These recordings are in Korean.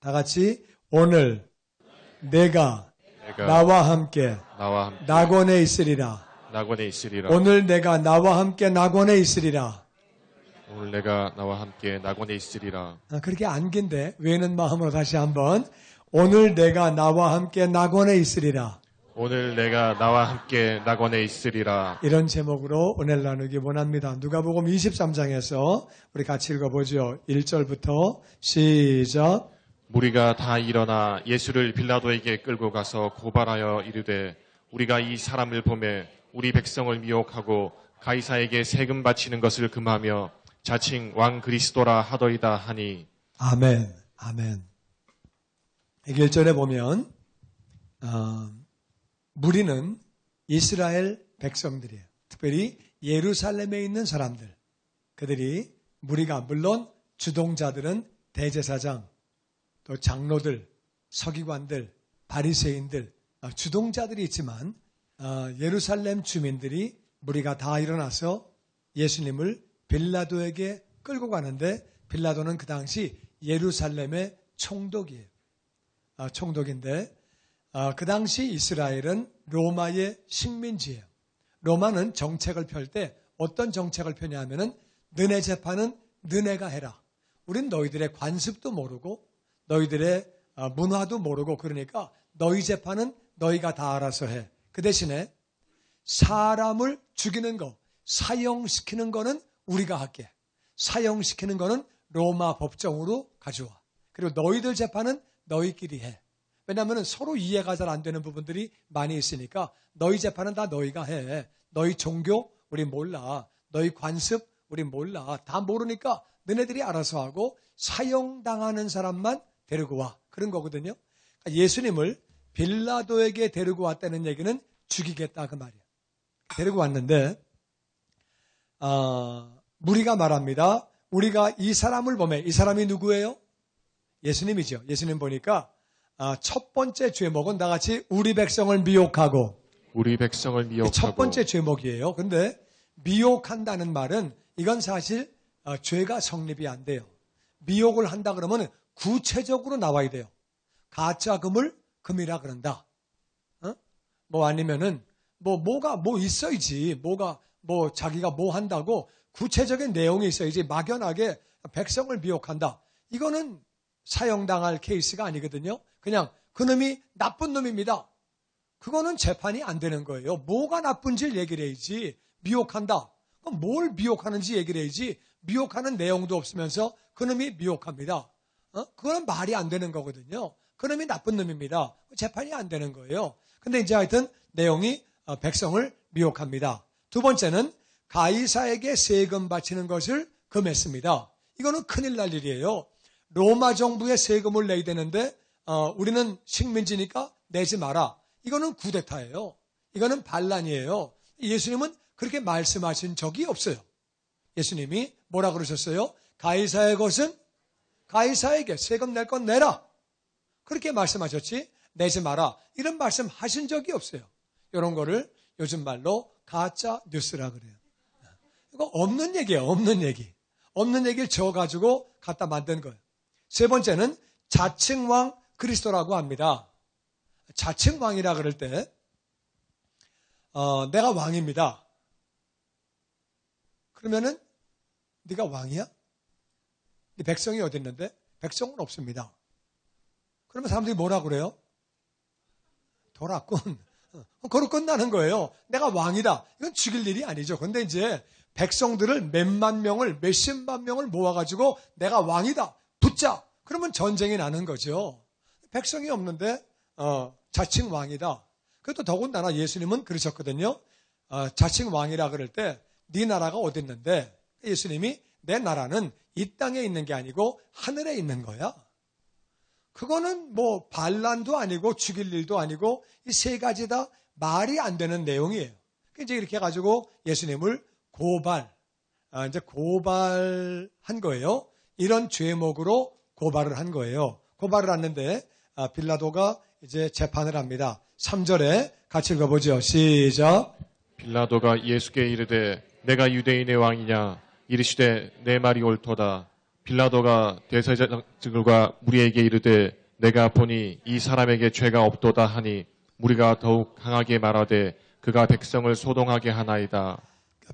다 같이 오늘 내가 내가 나와 함께 나와 함께 낙원에 있으리라. 낙원에 있으리라. 오늘 내가 나와 함께 낙원에 있으리라. 오늘 내가 나와 함께 낙원에 있으리라. 그렇게 안긴데 외는 마음으로 다시 한번 오늘 내가 나와 함께 낙원에 있으리라. 오늘 내가 나와 함께 낙원에 있으리라. 이런 제목으로 오늘 나누기 원합니다. 누가복음 23장에서 우리 같이 읽어보죠. 1절부터 시작. 무리가 다 일어나 예수를 빌라도에게 끌고 가서 고발하여 이르되 우리가 이 사람을 보매 우리 백성을 미혹하고 가이사에게 세금 바치는 것을 금하며 자칭 왕 그리스도라 하더이다 하니. 아멘. 아멘. 1절에 보면 무리는 이스라엘 백성들이에요. 특별히 예루살렘에 있는 사람들. 그들이 무리가 물론 주동자들은 대제사장, 또 장로들, 서기관들, 바리새인들, 주동자들이 있지만 예루살렘 주민들이 무리가 다 일어나서 예수님을 빌라도에게 끌고 가는데 빌라도는 그 당시 예루살렘의 총독이에요. 총독인데 그 당시 이스라엘은 로마의 식민지예요. 로마는 정책을 펼 때 어떤 정책을 펴냐 하면은 너네 재판은 너네가 해라. 우린 너희들의 관습도 모르고 너희들의 문화도 모르고 그러니까 너희 재판은 너희가 다 알아서 해. 그 대신에 사람을 죽이는 거, 사형시키는 거는 우리가 할게. 사형시키는 거는 로마 법정으로 가져와. 그리고 너희들 재판은 너희끼리 해. 왜냐하면 서로 이해가 잘 안 되는 부분들이 많이 있으니까 너희 재판은 다 너희가 해. 너희 종교 우리 몰라. 너희 관습 우리 몰라. 다 모르니까 너네들이 알아서 하고 사형당하는 사람만 데리고 와. 그런 거거든요. 그러니까 예수님을 빌라도에게 데리고 왔다는 얘기는 죽이겠다 그 말이에요. 데리고 왔는데 무리가 말합니다. 우리가 이 사람을 보면 이 사람이 누구예요? 예수님이죠. 예수님 보니까 첫 번째 죄목은 나같이 우리 백성을 미혹하고 우리 백성을 미혹하고. 첫 번째 죄목이에요. 근데 미혹한다는 말은 이건 사실 죄가 성립이 안 돼요. 미혹을 한다 그러면 구체적으로 나와야 돼요. 가짜금을 금이라 그런다. 뭐 아니면은 뭐가 있어야지. 자기가 뭐 한다고 구체적인 내용이 있어야지. 막연하게 백성을 미혹한다. 이거는 사형당할 케이스가 아니거든요. 그냥 그놈이 나쁜 놈입니다. 그거는 재판이 안 되는 거예요. 뭐가 나쁜지를 얘기를 해야지. 미혹한다. 그럼 뭘 미혹하는지 얘기를 해야지. 미혹하는 내용도 없으면서 그놈이 미혹합니다. 그거는 말이 안 되는 거거든요. 그놈이 나쁜 놈입니다. 재판이 안 되는 거예요. 근데 이제 하여튼 내용이 백성을 미혹합니다. 두 번째는 가이사에게 세금 바치는 것을 금했습니다. 이거는 큰일 날 일이에요. 로마 정부에 세금을 내야 되는데 우리는 식민지니까 내지 마라. 이거는 쿠데타예요. 이거는 반란이에요. 예수님은 그렇게 말씀하신 적이 없어요. 예수님이 뭐라 그러셨어요? 가이사의 것은 가이사에게 세금 낼 건 내라. 그렇게 말씀하셨지 내지 마라. 이런 말씀 하신 적이 없어요. 이런 거를 요즘 말로 가짜 뉴스라 그래요. 이거 없는 얘기예요. 없는 얘기. 없는 얘기를 지어가지고 갖다 만든 거예요. 세 번째는 자칭 왕 그리스도라고 합니다. 자칭 왕이라 그럴 때 내가 왕입니다. 그러면은 네가 왕이야? 네 백성이 어디 있는데? 백성은 없습니다. 그러면 사람들이 뭐라 그래요? 돌았군. 그로 끝나는 거예요. 내가 왕이다. 이건 죽일 일이 아니죠. 근데 이제 백성들을 몇만 명을 몇십만 명을 모아가지고 내가 왕이다. 붙자. 그러면 전쟁이 나는 거죠. 백성이 없는데 자칭 왕이다. 그것도 더군다나 예수님은 그러셨거든요. 자칭 왕이라 그럴 때 네 나라가 어디 있는데 예수님이 내 나라는 이 땅에 있는 게 아니고 하늘에 있는 거야. 그거는 뭐 반란도 아니고 죽일 일도 아니고 이 세 가지 다 말이 안 되는 내용이에요. 이제 이렇게 해가지고 예수님을 고발한 거예요. 이런 죄목으로 고발을 한 거예요. 고발을 했는데 빌라도가 이제 재판을 합니다. 3절에 같이 읽어보죠. 시작. 빌라도가 예수께 이르되 내가 유대인의 왕이냐 이르시되 내 말이 옳도다. 빌라도가 대제사장들과 무리에게 이르되 내가 보니 이 사람에게 죄가 없도다 하니 무리가 더욱 강하게 말하되 그가 백성을 소동하게 하나이다.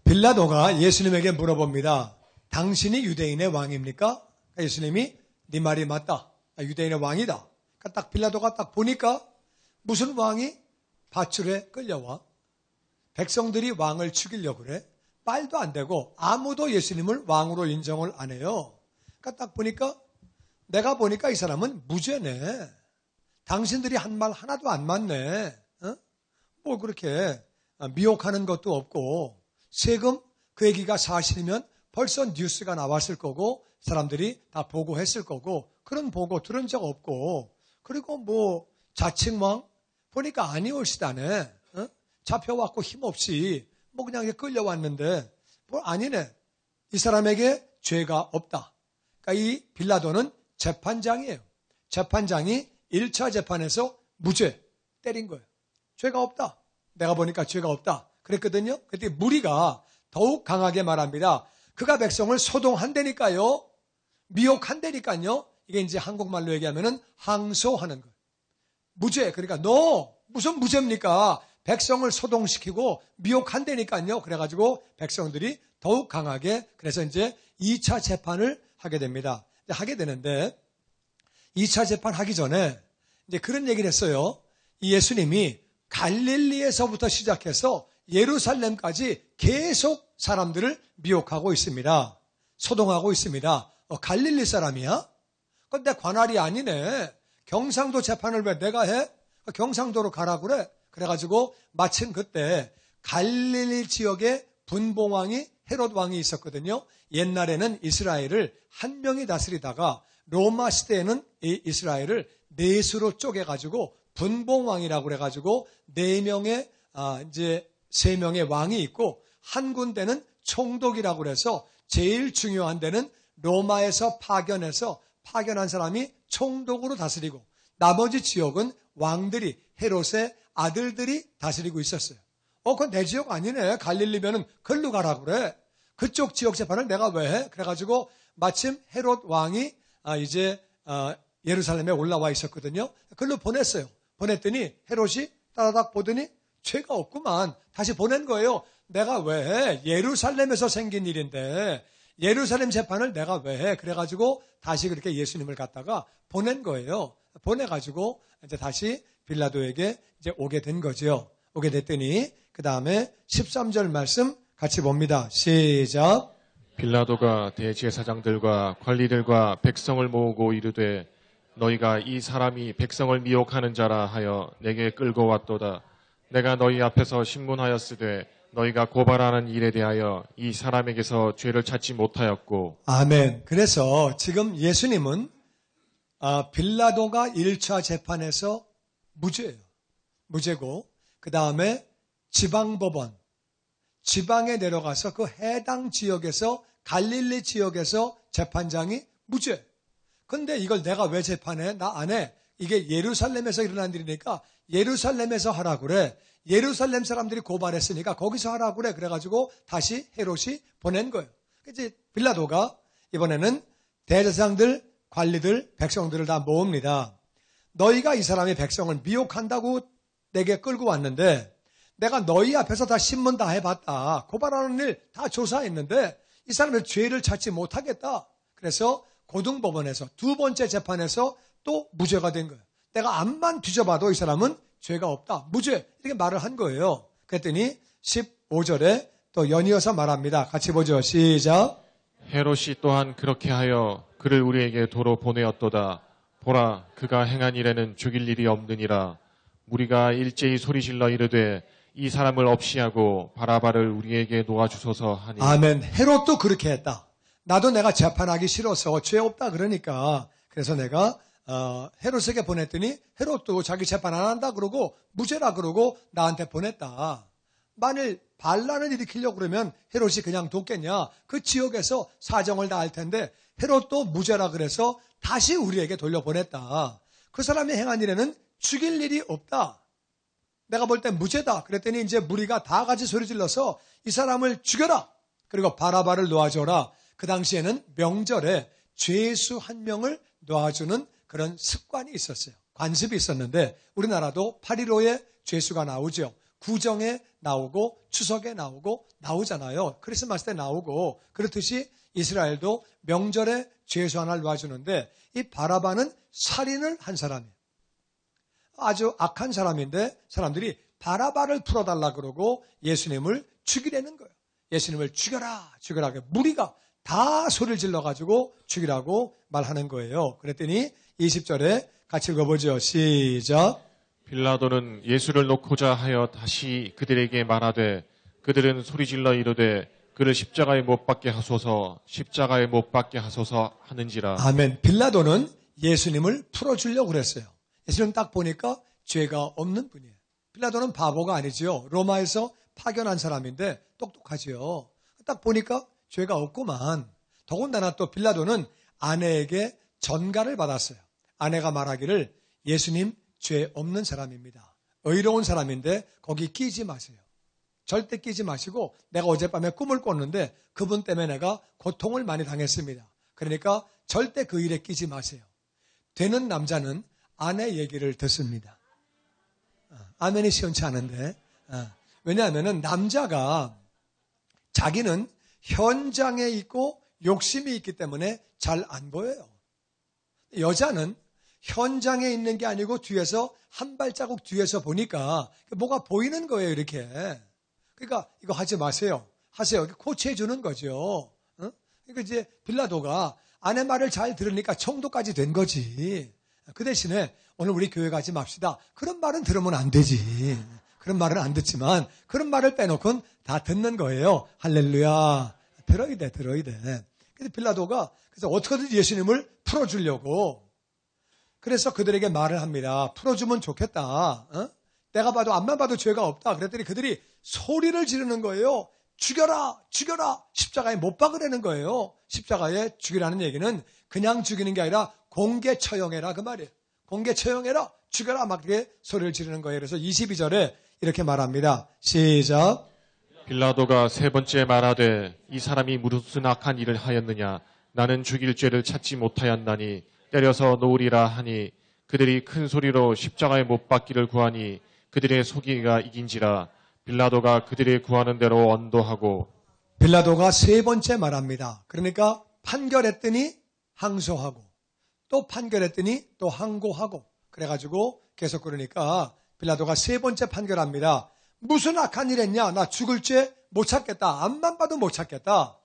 빌라도가 예수님에게 물어봅니다. 당신이 유대인의 왕입니까? 예수님이 네 말이 맞다. 유대인의 왕이다. 딱 빌라도가 딱 보니까 무슨 왕이 밧줄에 끌려와 백성들이 왕을 죽이려고 그래? 말도 안 되고 아무도 예수님을 왕으로 인정을 안 해요. 딱 보니까 내가 보니까 이 사람은 무죄네. 당신들이 한 말 하나도 안 맞네. 뭐 그렇게 미혹하는 것도 없고 세금 그 얘기가 사실이면 벌써 뉴스가 나왔을 거고 사람들이 다 보고했을 거고 그런 보고 들은 적 없고 그리고 뭐 자칭왕 보니까 아니올시다네. 잡혀왔고 힘없이 뭐 그냥 이렇게 끌려왔는데 뭐 아니네. 이 사람에게 죄가 없다. 그러니까 이 빌라도는 재판장이에요. 재판장이 1차 재판에서 무죄 때린 거예요. 죄가 없다. 내가 보니까 죄가 없다. 그랬거든요. 그때 무리가 더욱 강하게 말합니다. 그가 백성을 소동한다니까요. 미혹한다니까요. 이게 이제 한국말로 얘기하면은 항소하는 거예요. 무죄. 그러니까 너 무슨 무죄입니까? 백성을 소동시키고 미혹한다니까요. 그래가지고 백성들이 더욱 강하게 그래서 이제 2차 재판을 하게 됩니다. 하게 되는데 2차 재판 하기 전에 이제 그런 얘기를 했어요. 이 예수님이 갈릴리에서부터 시작해서 예루살렘까지 계속 사람들을 미혹하고 있습니다. 소동하고 있습니다. 갈릴리 사람이야? 근데 관할이 아니네. 경상도 재판을 왜 내가 해? 경상도로 가라 그래. 그래가지고 마침 그때 갈릴리 지역에 분봉왕이 헤롯 왕이 있었거든요. 옛날에는 이스라엘을 한 명이 다스리다가 로마 시대에는 이 이스라엘을 넷으로 쪼개가지고 분봉왕이라고 그래가지고 4명의 이제 3명의 왕이 있고 한 군데는 총독이라고 그래서 제일 중요한 데는 로마에서 파견한 사람이 총독으로 다스리고 나머지 지역은 왕들이 헤롯의 아들들이 다스리고 있었어요. 그건 내 지역 아니네. 갈릴리면은 글로 가라 그래. 그쪽 지역 재판을 내가 왜 해? 그래가지고 마침 헤롯 왕이 이제 예루살렘에 올라와 있었거든요. 글로 보냈어요. 보냈더니 헤롯이 따라닥 보더니 죄가 없구만. 다시 보낸 거예요. 내가 왜 해? 예루살렘에서 생긴 일인데 예루살렘 재판을 내가 왜 해? 그래가지고 다시 그렇게 예수님을 갖다가 보낸 거예요. 보내가지고 이제 다시 빌라도에게 이제 오게 된 거죠. 오게 됐더니 그 다음에 13절 말씀 같이 봅니다. 시작. 빌라도가 대제사장들과 관리들과 백성을 모으고 이르되 너희가 이 사람이 백성을 미혹하는 자라 하여 내게 끌고 왔도다. 내가 너희 앞에서 신문하였으되 너희가 고발하는 일에 대하여 이 사람에게서 죄를 찾지 못하였고. 아멘. 그래서 지금 예수님은 빌라도가 1차 재판에서 무죄예요. 무죄고 그 다음에 지방법원 지방에 내려가서 그 해당 지역에서 갈릴리 지역에서 재판장이 무죄. 근데 이걸 내가 왜 재판해? 나 안 해. 이게 예루살렘에서 일어난 일이니까 예루살렘에서 하라고 그래. 예루살렘 사람들이 고발했으니까 거기서 하라고 그래. 그래가지고 다시 헤롯이 보낸 거예요. 이제 빌라도가 이번에는 대제사장들, 관리들, 백성들을 다 모읍니다. 너희가 이 사람의 백성을 미혹한다고 내게 끌고 왔는데 내가 너희 앞에서 다 신문 다 해봤다. 고발하는 일 다 조사했는데 이 사람의 죄를 찾지 못하겠다. 그래서 고등법원에서 두 번째 재판에서 또 무죄가 된 거예요. 내가 앞만 뒤져봐도 이 사람은 죄가 없다. 무죄. 이렇게 말을 한 거예요. 그랬더니 15절에 또 연이어서 말합니다. 같이 보죠. 시작. 헤롯이 또한 그렇게 하여 그를 우리에게 도로 보내었도다. 보라, 그가 행한 일에는 죽일 일이 없느니라. 우리가 일제히 소리질러 이르되 이 사람을 없이 하고 바라바를 우리에게 놓아주소서 하니. 아멘. 헤롯도 그렇게 했다. 나도 내가 재판하기 싫어서 죄 없다 그러니까 그래서 내가 헤롯에게 보냈더니 헤롯도 자기 재판 안 한다 그러고 무죄라 그러고 나한테 보냈다. 만일 반란을 일으키려고 그러면 헤롯이 그냥 뒀겠냐. 그 지역에서 사정을 다 할 텐데 헤롯도 무죄라 그래서 다시 우리에게 돌려보냈다. 그 사람이 행한 일에는 죽일 일이 없다. 내가 볼 땐 무죄다. 그랬더니 이제 무리가 다 같이 소리질러서 이 사람을 죽여라. 그리고 바라바를 놓아줘라. 그 당시에는 명절에 죄수 한 명을 놔주는 그런 습관이 있었어요. 관습이 있었는데 우리나라도 8.15에 죄수가 나오죠. 구정에 나오고 추석에 나오잖아요. 크리스마스 때 나오고 그렇듯이 이스라엘도 명절에 죄수 하나를 놔주는데 이 바라바는 살인을 한 사람이에요. 아주 악한 사람인데 사람들이 바라바를 풀어달라 그러고 예수님을 죽이려는 거예요. 예수님을 죽여라 죽여라. 무리가 다 소리를 질러가지고 죽이라고 말하는 거예요. 그랬더니 20절에 같이 읽어보죠. 시작. 빌라도는 예수를 놓고자 하여 다시 그들에게 말하되 그들은 소리질러 이르되 그를 십자가에 못 박게 하소서 십자가에 못 박게 하소서 하는지라. 아멘. 빌라도는 예수님을 풀어주려고 그랬어요. 예수님 딱 보니까 죄가 없는 분이에요. 빌라도는 바보가 아니지요. 로마에서 파견한 사람인데 똑똑하지요. 딱 보니까 죄가 없구만. 더군다나 또 빌라도는 아내에게 전가를 받았어요. 아내가 말하기를 예수님 죄 없는 사람입니다. 의로운 사람인데 거기 끼지 마세요. 절대 끼지 마시고 내가 어젯밤에 꿈을 꿨는데 그분 때문에 내가 고통을 많이 당했습니다. 그러니까 절대 그 일에 끼지 마세요. 되는 남자는 아내 얘기를 듣습니다. 아멘이 시원치 않은데 왜냐하면 남자가 자기는 현장에 있고 욕심이 있기 때문에 잘 안 보여요. 여자는 현장에 있는 게 아니고 뒤에서 한 발자국 뒤에서 보니까 뭐가 보이는 거예요. 이렇게. 그러니까 이거 하지 마세요. 하세요. 코치해 주는 거죠. 그러니까 이제 빌라도가 아내 말을 잘 들으니까 청도까지 된 거지. 그 대신에 오늘 우리 교회 가지 맙시다. 그런 말은 들으면 안 되지. 그런 말은 안 듣지만 그런 말을 빼놓고는 다 듣는 거예요. 할렐루야. 들어야 돼. 근데 빌라도가 그래서 어떻게든 예수님을 풀어주려고 그래서 그들에게 말을 합니다. 풀어주면 좋겠다. 내가 봐도 앞만 봐도 죄가 없다. 그랬더니 그들이 소리를 지르는 거예요. 죽여라 죽여라. 십자가에 못 박으라는 거예요. 십자가에 죽이라는 얘기는 그냥 죽이는 게 아니라 공개 처형해라 그 말이에요. 공개 처형해라 죽여라 막 이렇게 소리를 지르는 거예요. 그래서 22절에 이렇게 말합니다. 시작. 빌라도가 세 번째 말하되 이 사람이 무슨 악한 일을 하였느냐 나는 죽일 죄를 찾지 못하였나니 때려서 놓으리라 하니 그들이 큰 소리로 십자가에 못 박기를 구하니 그들의 소기가 이긴지라. 빌라도가 그들의 구하는 대로 언도하고. 빌라도가 세 번째 말합니다. 그러니까 판결했더니 항소하고 또 판결했더니 또 항고하고 그래가지고 계속 그러니까 빌라도가 세 번째 판결합니다. 무슨 악한 일 했냐? 나 죽을 죄 못 찾겠다. 앞만 봐도 못 찾겠다.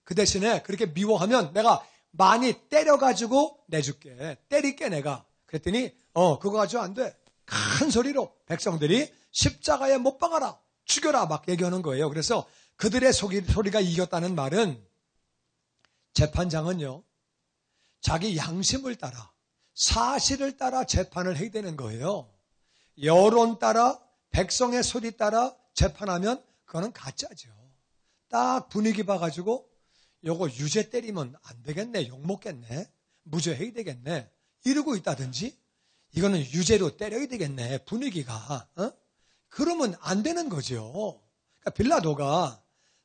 그 대신에 그렇게 미워하면 내가 많이 때려가지고 내줄게. 때릴게 내가. 그랬더니 그거 가지고 안 돼. 큰 소리로 백성들이 십자가에 못 박아라. 죽여라 막 얘기하는 거예요. 그래서 그들의 소리가 이겼다는 말은 재판장은요. 자기 양심을 따라 사실을 따라 재판을 해야 되는 거예요. 여론 따라 백성의 소리 따라 재판하면 그거는 가짜죠. 딱 분위기 봐가지고 요거 유죄 때리면 안 되겠네. 욕먹겠네. 무죄해야 되겠네. 이러고 있다든지 이거는 유죄로 때려야 되겠네. 분위기가. 그러면 안 되는 거죠. 그러니까 빌라도가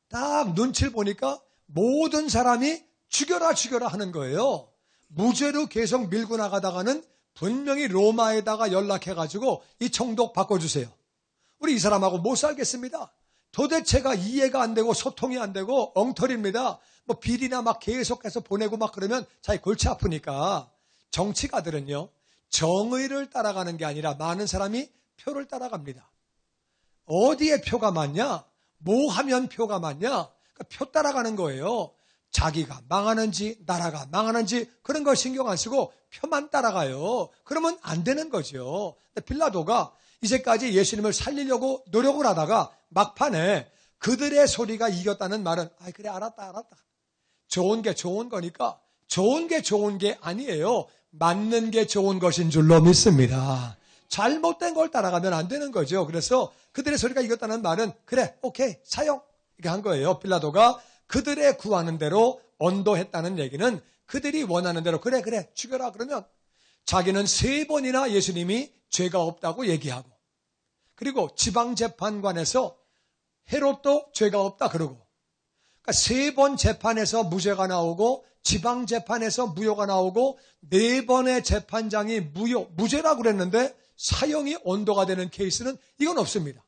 딱 눈치를 보니까 모든 사람이 죽여라 죽여라 하는 거예요. 무죄로 계속 밀고 나가다가는 분명히 로마에다가 연락해가지고 이 총독 바꿔주세요. 우리 이 사람하고 못 살겠습니다. 도대체가 이해가 안 되고 소통이 안 되고 엉터리입니다. 뭐 비리나 막 계속해서 보내고 막 그러면 자기 골치 아프니까 정치가들은요. 정의를 따라가는 게 아니라 많은 사람이 표를 따라갑니다. 어디에 표가 많냐? 뭐 하면 표가 많냐? 그러니까 표 따라가는 거예요. 자기가 망하는지 나라가 망하는지 그런 거 신경 안 쓰고 표만 따라가요. 그러면 안 되는 거죠. 근데 빌라도가 이제까지 예수님을 살리려고 노력을 하다가 막판에 그들의 소리가 이겼다는 말은 그래 알았다. 좋은 게 좋은 거니까 좋은 게 좋은 게 아니에요. 맞는 게 좋은 것인 줄로 믿습니다. 잘못된 걸 따라가면 안 되는 거죠. 그래서 그들의 소리가 이겼다는 말은 그래 오케이 사형 이렇게 한 거예요. 빌라도가 그들의 구하는 대로 언도했다는 얘기는 그들이 원하는 대로 그래 죽여라 그러면 자기는 3번이나 예수님이 죄가 없다고 얘기하고 그리고 지방재판관에서 헤롯도 죄가 없다 그러고 그러니까 3번 재판에서 무죄가 나오고 지방재판에서 무효가 나오고 4번의 재판장이 무죄라고 그랬는데 사형이 언도가 되는 케이스는 이건 없습니다.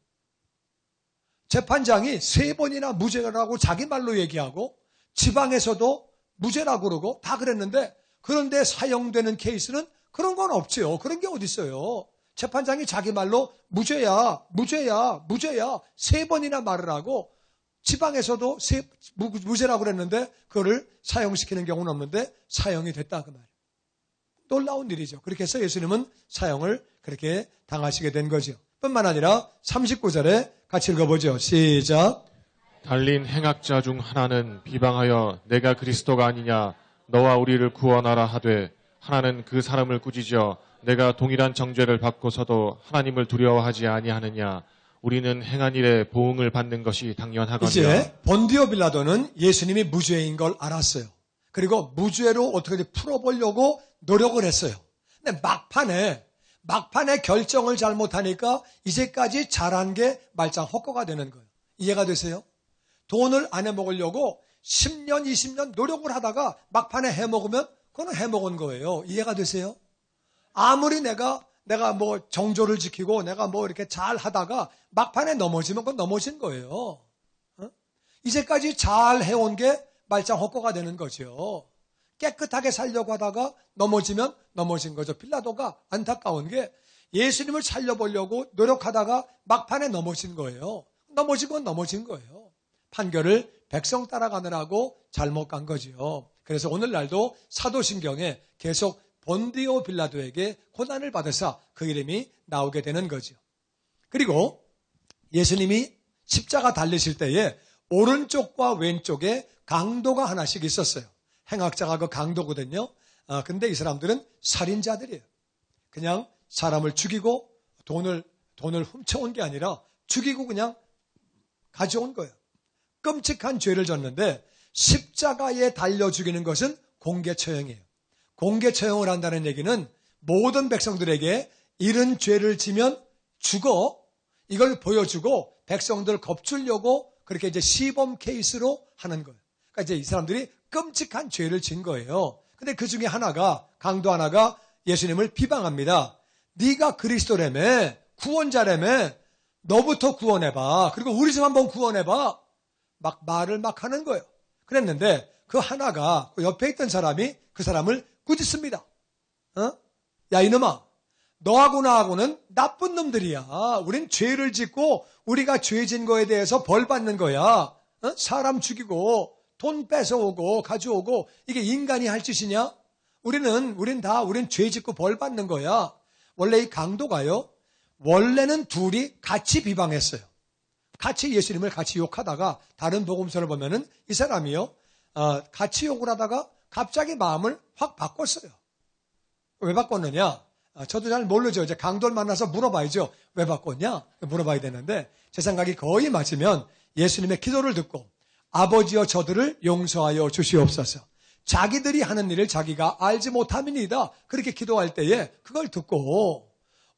재판장이 3번이나 무죄라고 자기 말로 얘기하고 지방에서도 무죄라고 그러고 다 그랬는데 그런데 사형되는 케이스는 그런 건 없죠. 그런 게 어디 있어요. 재판장이 자기 말로 무죄야, 무죄야, 무죄야 3번이나 말을 하고 지방에서도 무죄라고 그랬는데 그거를 사형시키는 경우는 없는데 사형이 됐다 그 말이에요. 놀라운 일이죠. 그렇게 해서 예수님은 사형을 그렇게 당하시게 된 거죠. 뿐만 아니라 39절에 같이 읽어보죠. 시작. 달린 행악자 중 하나는 비방하여 내가 그리스도가 아니냐 너와 우리를 구원하라 하되 하나는 그 사람을 꾸짖어 내가 동일한 정죄를 받고서도 하나님을 두려워하지 아니하느냐 우리는 행한 일에 보응을 받는 것이 당연하거니와. 이제 본디오 빌라도는 예수님이 무죄인 걸 알았어요. 그리고 무죄로 어떻게든 풀어보려고 노력을 했어요. 근데 막판에 결정을 잘못하니까 이제까지 잘한 게 말짱 헛거가 되는 거예요. 이해가 되세요? 돈을 안 해먹으려고 10년, 20년 노력을 하다가 막판에 해먹으면 그건 해먹은 거예요. 이해가 되세요? 아무리 내가 뭐 정조를 지키고 내가 뭐 이렇게 잘 하다가 막판에 넘어지면 그건 넘어진 거예요. 어? 이제까지 잘 해온 게 말짱 헛거가 되는 거죠. 깨끗하게 살려고 하다가 넘어지면 넘어진 거죠. 빌라도가 안타까운 게 예수님을 살려보려고 노력하다가 막판에 넘어진 거예요. 넘어진 건 넘어진 거예요. 판결을 백성 따라가느라고 잘못 간 거지요. 그래서 오늘날도 사도신경에 계속 본디오 빌라도에게 고난을 받으사 그 이름이 나오게 되는 거죠. 그리고 예수님이 십자가 달리실 때에 오른쪽과 왼쪽에 강도가 하나씩 있었어요. 행악자가 그 강도거든요. 근데 이 사람들은 살인자들이에요. 그냥 사람을 죽이고 돈을 훔쳐온 게 아니라 죽이고 그냥 가져온 거예요. 끔찍한 죄를 졌는데 십자가에 달려 죽이는 것은 공개처형이에요. 공개처형을 한다는 얘기는 모든 백성들에게 이런 죄를 지면 죽어 이걸 보여주고 백성들 겁주려고 그렇게 이제 시범 케이스로 하는 거예요. 그러니까 이제 이 사람들이 끔찍한 죄를 진 거예요. 근데 그 중에 하나가 강도 하나가 예수님을 비방합니다. 네가 그리스도라며 구원자라며 너부터 구원해봐. 그리고 우리 좀 한번 구원해봐. 막 말을 막 하는 거예요. 그랬는데 그 하나가 그 옆에 있던 사람이 그 사람을 꾸짖습니다. 야 이놈아 너하고 나하고는 나쁜 놈들이야. 우린 죄를 짓고 우리가 죄진 거에 대해서 벌 받는 거야. 사람 죽이고 돈 뺏어오고 가져오고 이게 인간이 할 짓이냐? 우린 죄 짓고 벌 받는 거야. 원래 이 강도가요. 원래는 둘이 같이 비방했어요. 같이 예수님을 같이 욕하다가 다른 복음서를 보면은 이 사람이요. 같이 욕을 하다가 갑자기 마음을 확 바꿨어요. 왜 바꿨느냐? 저도 잘 모르죠. 이제 강도를 만나서 물어봐야죠. 왜 바꿨냐? 물어봐야 되는데 제 생각이 거의 맞으면 예수님의 기도를 듣고 아버지여 저들을 용서하여 주시옵소서. 자기들이 하는 일을 자기가 알지 못함이니이다. 그렇게 기도할 때에 그걸 듣고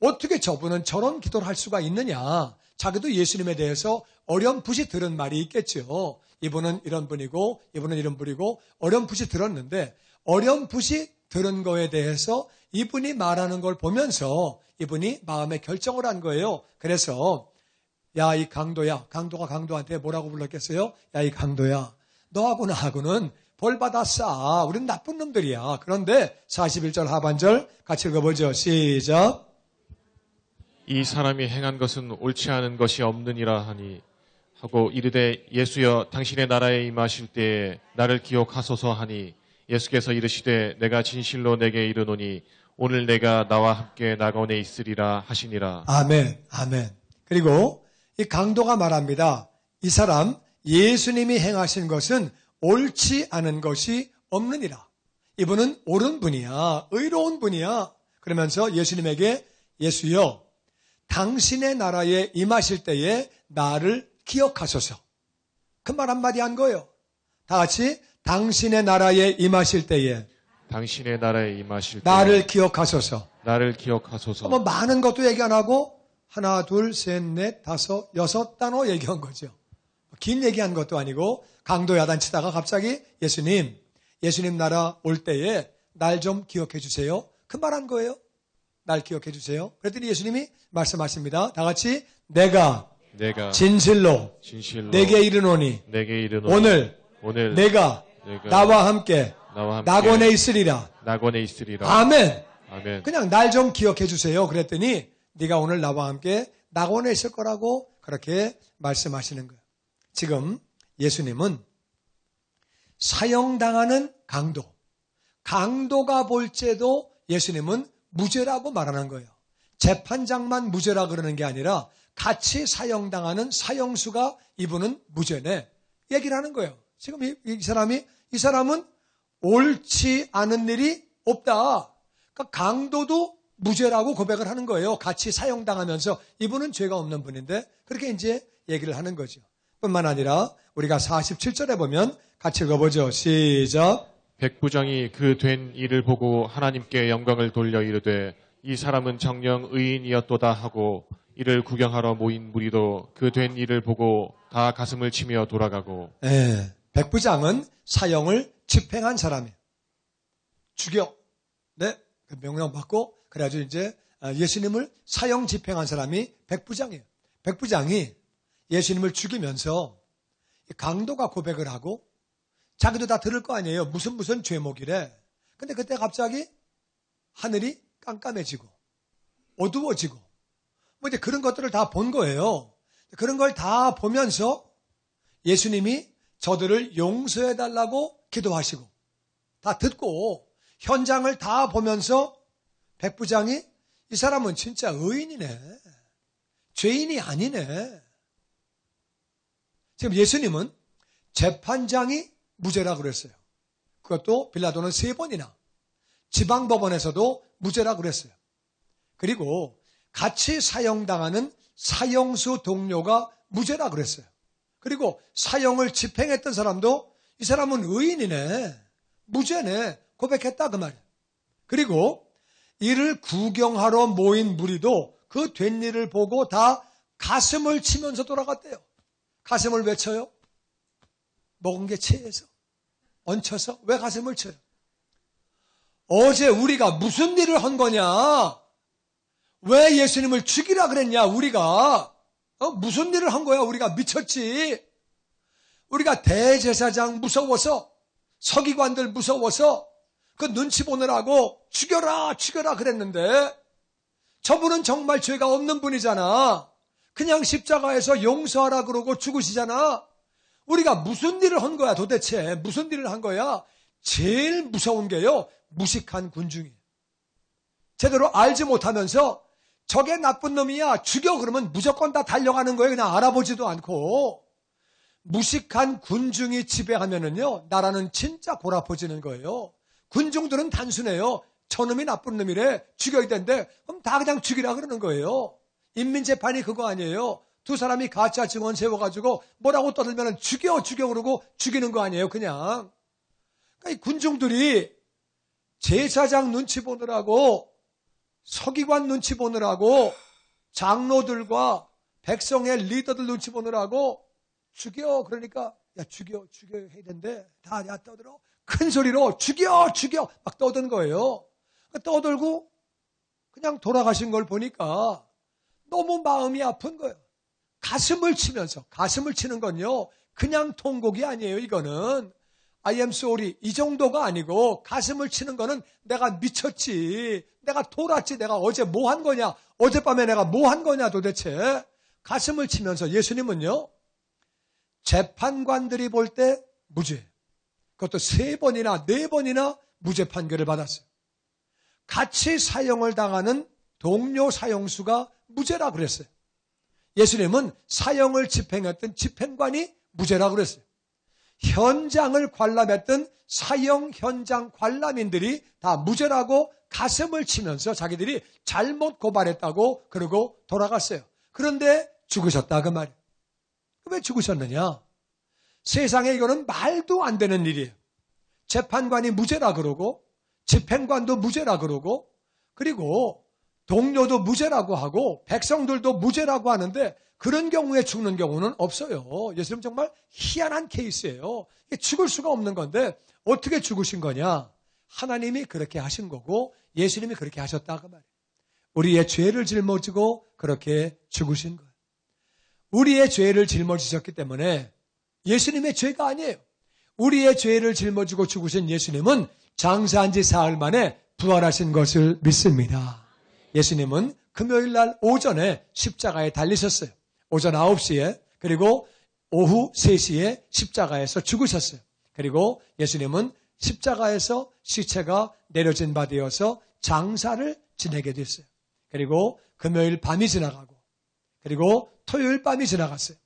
어떻게 저분은 저런 기도를 할 수가 있느냐. 자기도 예수님에 대해서 어렴풋이 들은 말이 있겠죠. 이분은 이런 분이고 이분은 이런 분이고 어렴풋이 들었는데 어렴풋이 들은 거에 대해서 이분이 말하는 걸 보면서 이분이 마음에 결정을 한 거예요. 그래서 야 이 강도야. 강도가 강도한테 뭐라고 불렀겠어요? 야 이 강도야. 너하고 나하고는 벌 받았어. 우린 나쁜 놈들이야. 그런데 41절 하반절 같이 읽어보죠. 시작. 이 사람이 행한 것은 옳지 않은 것이 없느니라 하니 하고 이르되 예수여 당신의 나라에 임하실 때에 나를 기억하소서 하니 예수께서 이르시되 내가 진실로 내게 이르노니 오늘 내가 나와 함께 낙원에 있으리라 하시니라. 아멘. 아멘. 그리고 이 강도가 말합니다. 이 사람 예수님이 행하신 것은 옳지 않은 것이 없느니라. 이분은 옳은 분이야. 의로운 분이야. 그러면서 예수님에게 예수여 당신의 나라에 임하실 때에 나를 기억하소서. 그 말 한마디 한 거예요. 다 같이 당신의 나라에 임하실 때에 당신의 나라에 임하실 때에 나를 기억하소서. 나를 기억하소서. 뭐 많은 것도 얘기 안 하고 하나, 둘, 셋, 넷, 다섯, 여섯 단어 얘기한 거죠. 긴 얘기한 것도 아니고 강도 야단치다가 갑자기 예수님 예수님 나라 올 때에 날 좀 기억해 주세요. 그 말한 거예요. 날 기억해 주세요. 그랬더니 예수님이 말씀하십니다. 다 같이 내가 진실로 내게 이르노니 오늘 내가 나와 함께 낙원에 있으리라. 아멘. 그냥 날 좀 기억해 주세요. 그랬더니 네가 오늘 나와 함께 낙원에 있을 거라고 그렇게 말씀하시는 거예요. 지금 예수님은 사형당하는 강도가 볼 때도 예수님은 무죄라고 말하는 거예요. 재판장만 무죄라 그러는 게 아니라 같이 사형당하는 사형수가 이분은 무죄네 얘기를 하는 거예요. 지금 이 사람은 옳지 않은 일이 없다. 그러니까 강도도 무죄라고 고백을 하는 거예요. 같이 사형당하면서 이분은 죄가 없는 분인데 그렇게 이제 얘기를 하는 거죠. 뿐만 아니라 우리가 47절에 보면 같이 읽어보죠. 시작. 백부장이 그 된 일을 보고 하나님께 영광을 돌려 이르되 이 사람은 정녕 의인이었도다 하고 이를 구경하러 모인 무리도 그 된 일을 보고 다 가슴을 치며 돌아가고. 네, 백부장은 사형을 집행한 사람이에요. 죽여. 네, 그 명령 받고 그래가지고 이제 예수님을 사형 집행한 사람이 백부장이에요. 백부장이 예수님을 죽이면서 강도가 고백을 하고 자기도 다 들을 거 아니에요. 무슨 죄목이래. 근데 그때 갑자기 하늘이 깜깜해지고 어두워지고 뭐 이제 그런 것들을 다 본 거예요. 그런 걸 다 보면서 예수님이 저들을 용서해달라고 기도하시고 다 듣고 현장을 다 보면서 백부장이 이 사람은 진짜 의인이네. 죄인이 아니네. 지금 예수님은 재판장이 무죄라 그랬어요. 그것도 빌라도는 3번이나 지방법원에서도 무죄라 그랬어요. 그리고 같이 사형당하는 사형수 동료가 무죄라 그랬어요. 그리고 사형을 집행했던 사람도 이 사람은 의인이네. 무죄네. 고백했다 그 말이에요. 그리고 이를 구경하러 모인 무리도 그 된 일을 보고 다 가슴을 치면서 돌아갔대요. 가슴을 왜 쳐요? 먹은 게 체해서 얹혀서 왜 가슴을 쳐요? 어제 우리가 무슨 일을 한 거냐? 왜 예수님을 죽이라 그랬냐? 우리가 무슨 일을 한 거야? 우리가 미쳤지. 우리가 대제사장 무서워서 서기관들 무서워서 그 눈치 보느라고 죽여라 그랬는데 저분은 정말 죄가 없는 분이잖아. 그냥 십자가에서 용서하라 그러고 죽으시잖아. 우리가 무슨 일을 한 거야 도대체? 무슨 일을 한 거야? 제일 무서운 게요. 무식한 군중이에요. 제대로 알지 못하면서 저게 나쁜 놈이야 죽여 그러면 무조건 다 달려가는 거예요. 그냥 알아보지도 않고. 무식한 군중이 지배하면은요 나라는 진짜 골아퍼지는 거예요. 군중들은 단순해요. 저놈이 나쁜 놈이래 죽여야 되는데 그럼 다 그냥 죽이라 그러는 거예요. 인민재판이 그거 아니에요. 두 사람이 가짜 증언 세워가지고 뭐라고 떠들면 죽여 그러고 죽이는 거 아니에요. 그냥. 그러니까 이 군중들이 제사장 눈치 보느라고 서기관 눈치 보느라고 장로들과 백성의 리더들 눈치 보느라고 죽여 그러니까 야 죽여 해야 되는데 다 떠들어 큰 소리로 죽여 막 떠든 거예요. 떠들고 그냥 돌아가신 걸 보니까 너무 마음이 아픈 거예요. 가슴을 치는 건요 그냥 통곡이 아니에요. 이거는 I am sorry 이 정도가 아니고 가슴을 치는 거는 내가 미쳤지, 내가 돌았지, 내가 어제 뭐 한 거냐, 어젯밤에 내가 뭐 한 거냐 도대체. 가슴을 치면서 예수님은요 재판관들이 볼 때 무죄, 그것도 3번이나 4번이나 무죄 판결을 받았어요. 같이 사형을 당하는 동료 사형수가 무죄라 그랬어요. 예수님은 사형을 집행했던 집행관이 무죄라 그랬어요. 현장을 관람했던 사형 현장 관람인들이 다 무죄라고 가슴을 치면서 자기들이 잘못 고발했다고 그러고 돌아갔어요. 그런데 죽으셨다 그 말이에요. 왜 죽으셨느냐? 세상에 이거는 말도 안 되는 일이에요. 재판관이 무죄라 그러고 집행관도 무죄라 그러고 그리고 동료도 무죄라고 하고 백성들도 무죄라고 하는데 그런 경우에 죽는 경우는 없어요. 예수님 정말 희한한 케이스예요. 죽을 수가 없는 건데 어떻게 죽으신 거냐? 하나님이 그렇게 하신 거고 예수님이 그렇게 하셨다 그 말이에요. 우리의 죄를 짊어지고 그렇게 죽으신 거예요. 우리의 죄를 짊어지셨기 때문에 예수님의 죄가 아니에요. 우리의 죄를 짊어지고 죽으신 예수님은 장사한 지 사흘 만에 부활하신 것을 믿습니다. 예수님은 금요일 날 오전에 십자가에 달리셨어요. 오전 9시에 그리고 오후 3시에 십자가에서 죽으셨어요. 그리고 예수님은 십자가에서 시체가 내려진 바 되어서 장사를 지내게 됐어요. 그리고 금요일 밤이 지나가고 그리고 토요일 밤이 지나갔어요.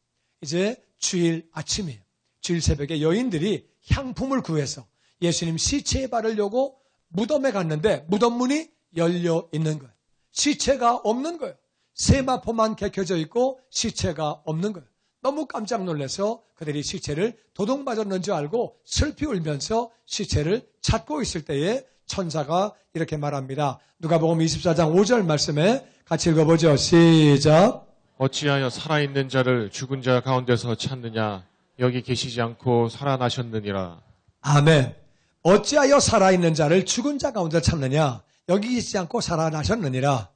이제 주일 아침이에요. 주일 새벽에 여인들이 향품을 구해서 예수님 시체에 바르려고 무덤에 갔는데 무덤 문이 열려 있는 거예요. 시체가 없는 거예요. 세마포만 개켜져 있고 시체가 없는 거예요. 너무 깜짝 놀라서 그들이 시체를 도둑맞았는 줄 알고 슬피 울면서 시체를 찾고 있을 때에 천사가 이렇게 말합니다. 누가복음 24장 5절 말씀에 같이 읽어보죠. 시작. 어찌하여 살아있는 자를 죽은 자 가운데서 찾느냐? 여기 계시지 않고 살아나셨느니라. 아멘. 어찌하여 살아있는 자를 죽은 자 가운데 찾느냐? 여기 계시지 않고 살아나셨느니라.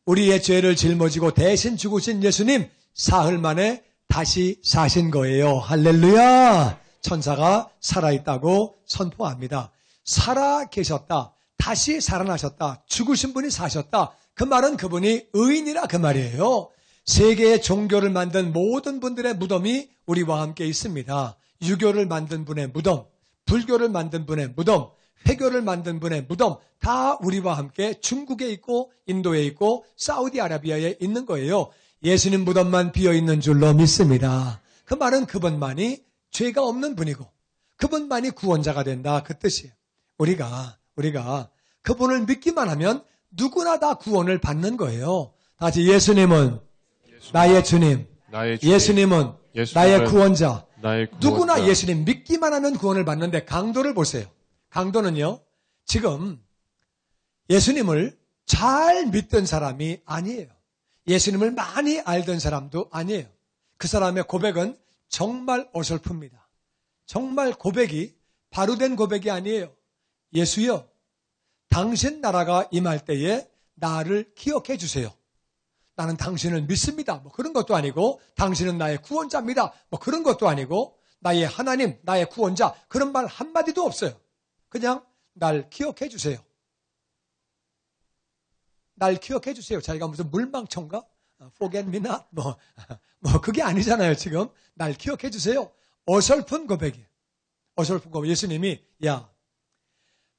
우리의 죄를 짊어지고 대신 죽으신 예수님 사흘 만에 다시 사신 거예요. 할렐루야. 천사가 살아있다고 선포합니다. 살아 계셨다. 다시 살아나셨다. 죽으신 분이 사셨다. 그 말은 그분이 의인이라 그 말이에요. 세계의 종교를 만든 모든 분들의 무덤이 우리와 함께 있습니다. 유교를 만든 분의 무덤, 불교를 만든 분의 무덤, 회교를 만든 분의 무덤 다 우리와 함께 중국에 있고 인도에 있고 사우디아라비아에 있는 거예요. 예수님 무덤만 비어있는 줄로 믿습니다. 그 말은 그분만이 죄가 없는 분이고 그분만이 구원자가 된다 그 뜻이에요. 우리가 그분을 믿기만 하면 누구나 다 구원을 받는 거예요. 다시 예수님은 나의 주님, 예수님은 나의 구원자. 누구나 예수님 믿기만 하면 구원을 받는데 강도를 보세요. 강도는요, 지금 예수님을 잘 믿던 사람이 아니에요. 예수님을 많이 알던 사람도 아니에요. 그 사람의 고백은 정말 어설픕니다. 정말 고백이 바로 된 고백이 아니에요. 예수여, 당신 나라가 임할 때에 나를 기억해 주세요. 나는 당신을 믿습니다. 뭐 그런 것도 아니고 당신은 나의 구원자입니다. 뭐 그런 것도 아니고 나의 하나님, 나의 구원자 그런 말 한마디도 없어요. 그냥 날 기억해 주세요. 날 기억해 주세요. 자기가 무슨 물망청가? Forget me not? 뭐 그게 아니잖아요. 지금 날 기억해 주세요. 어설픈 고백이에요. 어설픈 고백. 예수님이 야,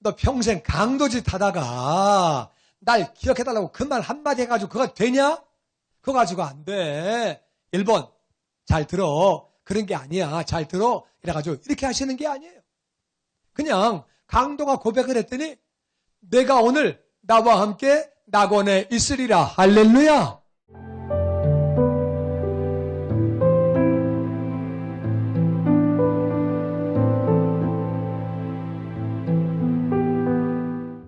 너 평생 강도짓 하다가 날 기억해달라고 그 말 한마디 해가지고 그거 되냐? 그거 가지고 안 돼. 1번 잘 들어. 그런 게 아니야. 잘 들어. 이래가지고 이렇게 하시는 게 아니에요. 그냥 강도가 고백을 했더니 내가 오늘 나와 함께 낙원에 있으리라. 할렐루야.